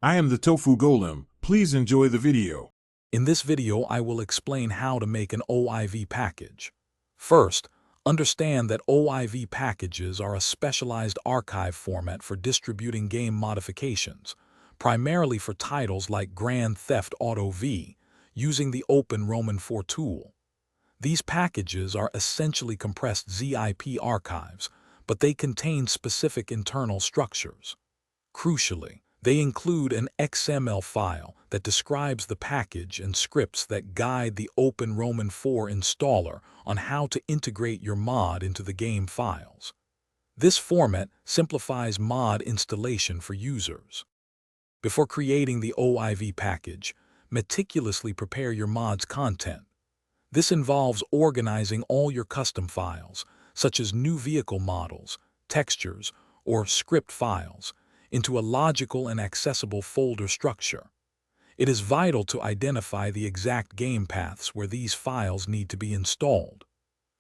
I am the Tofu Golem. Please enjoy the video. In this video, I will explain how to make an OIV package. First, understand that OIV packages are a specialized archive format for distributing game modifications, primarily for titles like Grand Theft Auto V, using the Open Roman 4 tool. These packages are essentially compressed zip archives, but they contain specific internal structures. Crucially, they include an XML file that describes the package and scripts that guide the Open Roman 4 installer on how to integrate your mod into the game files. This format simplifies mod installation for users. Before creating the OIV package, meticulously prepare your mod's content. This involves organizing all your custom files, such as new vehicle models, textures, or script files, into a logical and accessible folder structure. It is vital to identify the exact game paths where these files need to be installed.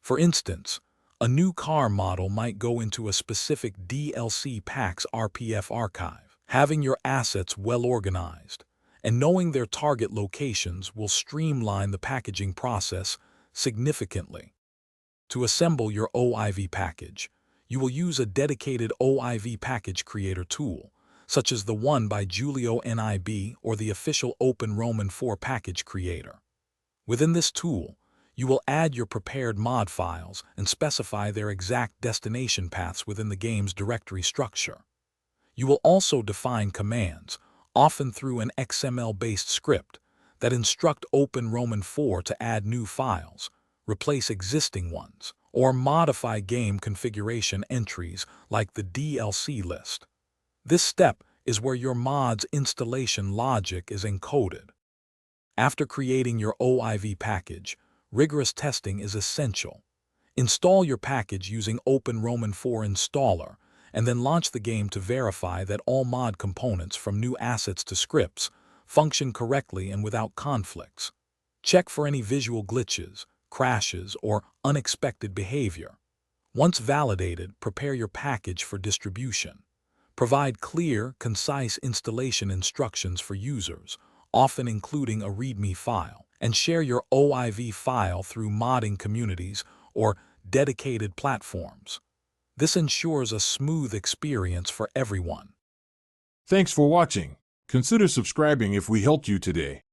For instance, a new car model might go into a specific DLC pack's RPF archive. Having your assets well organized and knowing their target locations will streamline the packaging process significantly. To assemble your OIV package, you will use a dedicated OIV package creator tool, such as the one by Julio NIB or the official Open Roman 4 package creator. Within this tool, you will add your prepared mod files and specify their exact destination paths within the game's directory structure. You will also define commands, often through an XML-based script, that instruct Open Roman 4 to add new files, replace existing ones, or modify game configuration entries like the DLC list. This step is where your mod's installation logic is encoded. After creating your OIV package, rigorous testing is essential. Install your package using Open Roman 4 installer, and then launch the game to verify that all mod components, from new assets to scripts, function correctly and without conflicts. Check for any visual glitches, crashes, or unexpected behavior. Once validated, prepare your package for distribution. Provide clear, concise installation instructions for users, often including a README file, and share your OIV file through modding communities or dedicated platforms. This ensures a smooth experience for everyone. Thanks for watching. Consider subscribing if we helped you today.